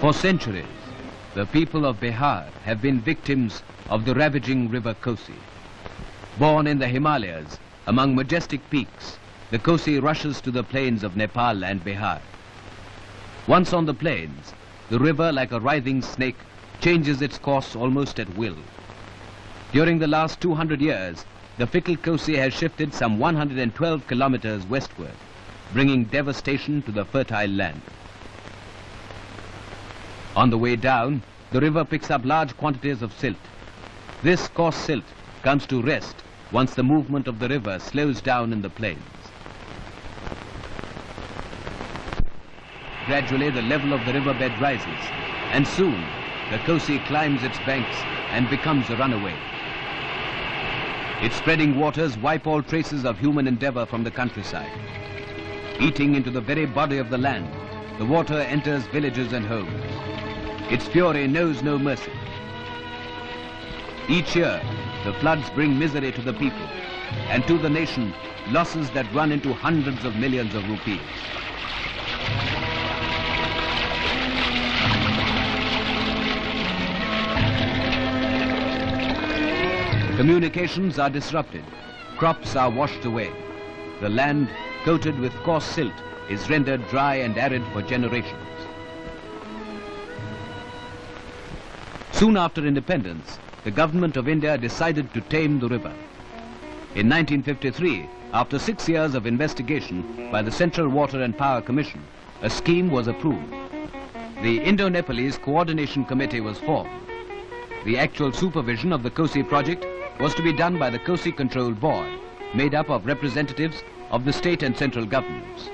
For centuries, the people of Bihar have been victims of the ravaging river Kosi. Born in the Himalayas, among majestic peaks, the Kosi rushes to the plains of Nepal and Bihar. Once on the plains, the river, like a writhing snake, changes its course almost at will. During the last 200 years, the fickle Kosi has shifted some 112 kilometers westward, bringing devastation to the fertile land. On the way down, the river picks up large quantities of silt. This coarse silt comes to rest once the movement of the river slows down in the plains. Gradually, the level of the riverbed rises, and soon the Kosi climbs its banks and becomes a runaway. Its spreading waters wipe all traces of human endeavor from the countryside. Eating into the very body of the land, the water enters villages and homes. Its fury knows no mercy. Each year, the floods bring misery to the people and to the nation losses that run into hundreds of millions of rupees. Communications are disrupted, crops are washed away. The land, coated with coarse silt, is rendered dry and arid for generations. Soon after independence, the government of India decided to tame the river. In 1953, after 6 years of investigation by the Central Water and Power Commission, a scheme was approved. The Indo-Nepalese Coordination Committee was formed. The actual supervision of the Kosi project was to be done by the Kosi Control Board, made up of representatives of the state and central governments.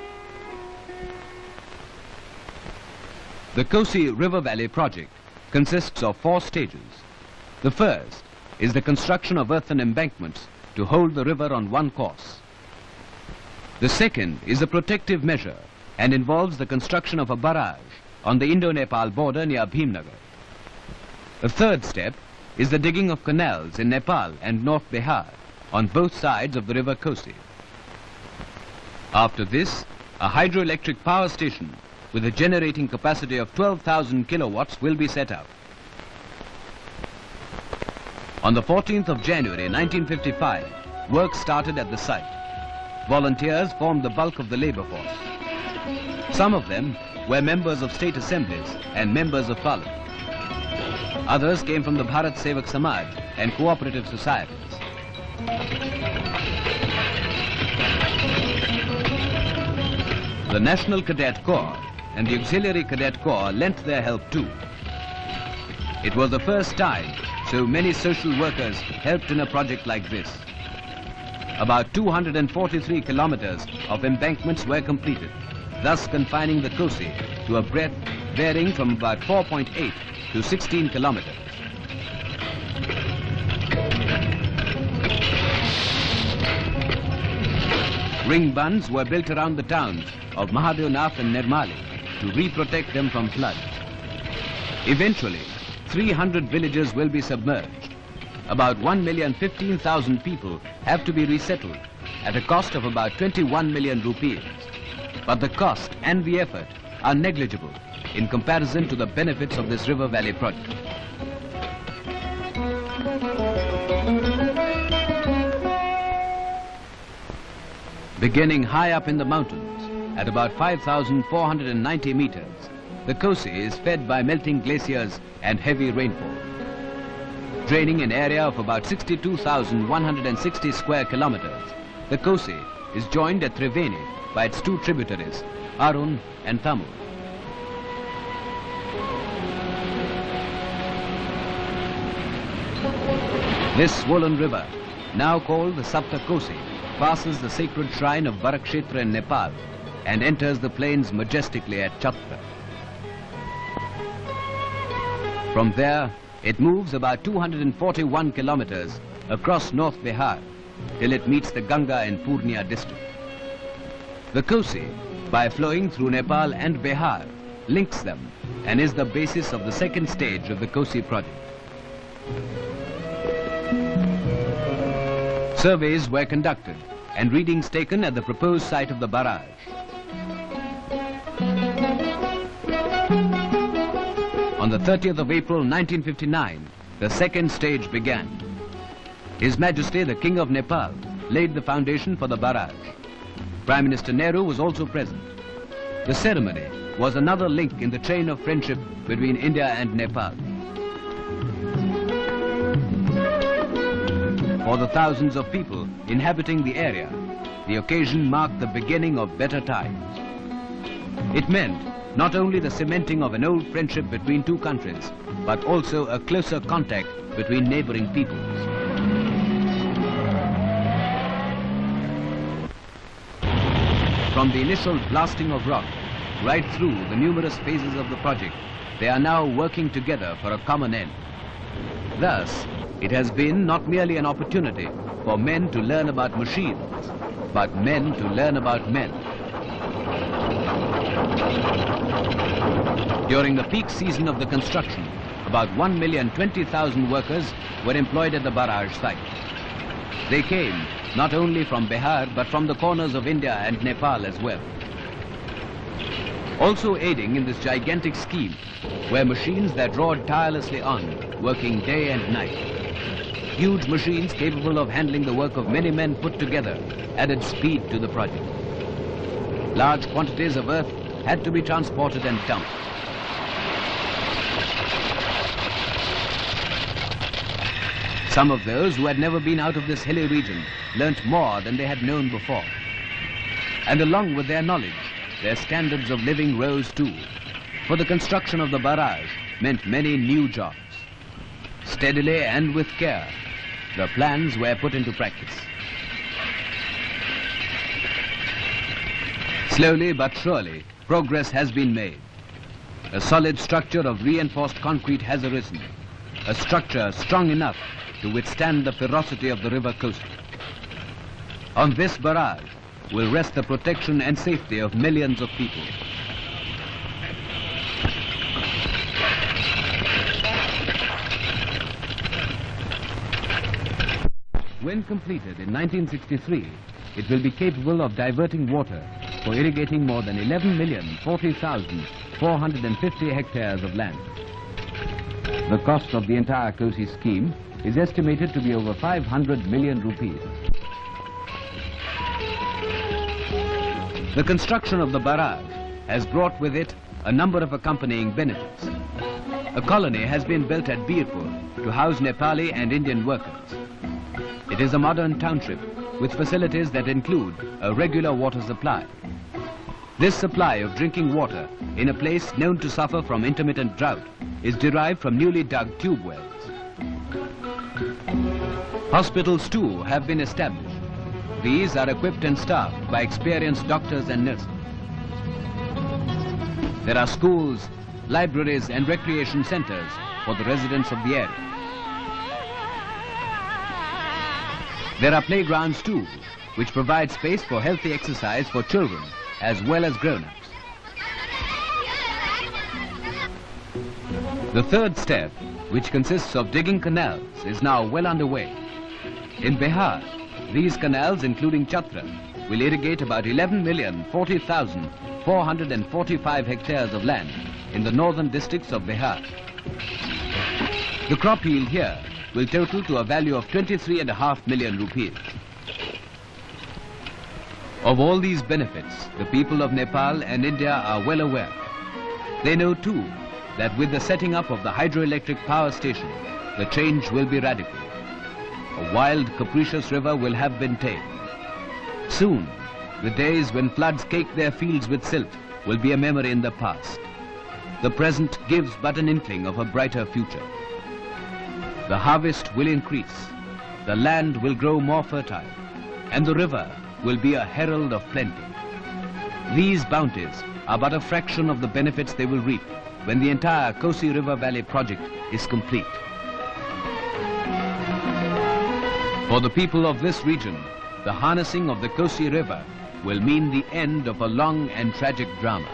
The Kosi River Valley project consists of 4 stages. The first is the construction of earthen embankments to hold the river on one course. The second is a protective measure and involves the construction of a barrage on the Indo-Nepal border near Bhimnagar. The third step is the digging of canals in Nepal and North Bihar on both sides of the river Kosi. After this, a hydroelectric power station with a generating capacity of 12,000 kilowatts will be set up. On the 14th of January 1955, work started at the site. Volunteers formed the bulk of the labor force. Some of them were members of state assemblies and members of parliament. Others came from the Bharat Sevak Samaj and cooperative societies. The National Cadet Corps and the Auxiliary Cadet Corps lent their help too. It was the first time so many social workers helped in a project like this. About 243 kilometers of embankments were completed, thus confining the Kosi to a breadth varying from about 4.8 to 16 kilometers. Ring bunds were built around the towns of Mahadevnath and Nirmali to re-protect them from floods. Eventually, 300 villages will be submerged. About 1,015,000 people have to be resettled at a cost of about 21 million rupees. But the cost and the effort are negligible in comparison to the benefits of this river valley project. Beginning high up in the mountains, at about 5,490 meters, the Kosi is fed by melting glaciers and heavy rainfall. Draining an area of about 62,160 square kilometers, the Kosi is joined at Triveni by its 2 tributaries, Arun and Tamil. This swollen river, now called the Sapta Kosi, passes the sacred shrine of Barakshetra in Nepal and enters the plains majestically at Chhatra. From there, it moves about 241 kilometers across North Bihar till it meets the Ganga in Purnia district. The Kosi, by flowing through Nepal and Bihar, links them and is the basis of the second stage of the Kosi project. Surveys were conducted and readings taken at the proposed site of the barrage. On the 30th of April 1959, the second stage began. His Majesty the King of Nepal laid the foundation for the barrage. Prime Minister Nehru was also present. The ceremony was another link in the chain of friendship between India and Nepal. For the thousands of people inhabiting the area, the occasion marked the beginning of better times. It meant not only the cementing of an old friendship between two countries, but also a closer contact between neighboring peoples. From the initial blasting of rock right through the numerous phases of the project, they are now working together for a common end. Thus, it has been not merely an opportunity for men to learn about machines, but men to learn about men. During the peak season of the construction, about 1,020,000 workers were employed at the barrage site. They came not only from Bihar, but from the corners of India and Nepal as well. Also aiding in this gigantic scheme were machines that roared tirelessly on, working day and night. Huge machines capable of handling the work of many men put together added speed to the project. Large quantities of earth had to be transported and dumped. Some of those who had never been out of this hilly region learnt more than they had known before. And along with their knowledge, their standards of living rose too, for the construction of the barrage meant many new jobs. Steadily and with care, the plans were put into practice. Slowly but surely, progress has been made. A solid structure of reinforced concrete has arisen, a structure strong enough to withstand the ferocity of the river coast. On this barrage will rest the protection and safety of millions of people. When completed in 1963, it will be capable of diverting water for irrigating more than 11,040,450 hectares of land. The cost of the entire Koshi scheme is estimated to be over 500 million rupees. The construction of the barrage has brought with it a number of accompanying benefits. A colony has been built at Birpur to house Nepali and Indian workers. It is a modern township with facilities that include a regular water supply. This supply of drinking water in a place known to suffer from intermittent drought is derived from newly dug tube wells. Hospitals too have been established. These are equipped and staffed by experienced doctors and nurses. There are schools, libraries and recreation centers for the residents of the area. There are playgrounds too, which provide space for healthy exercise for children as well as grown-ups. The third step, which consists of digging canals, is now well underway. In Bihar, these canals, including Chatra, will irrigate about 11,040,445 hectares of land in the northern districts of Bihar. The crop yield here will total to a value of 23.5 million rupees. Of all these benefits, the people of Nepal and India are well aware. They know too that with the setting up of the hydroelectric power station, the change will be radical. A wild, capricious river will have been tamed. Soon, the days when floods caked their fields with silt will be a memory in the past. The present gives but an inkling of a brighter future. The harvest will increase, the land will grow more fertile, and the river will be a herald of plenty. These bounties are but a fraction of the benefits they will reap when the entire Kosi River Valley project is complete. For the people of this region, the harnessing of the Kosi River will mean the end of a long and tragic drama.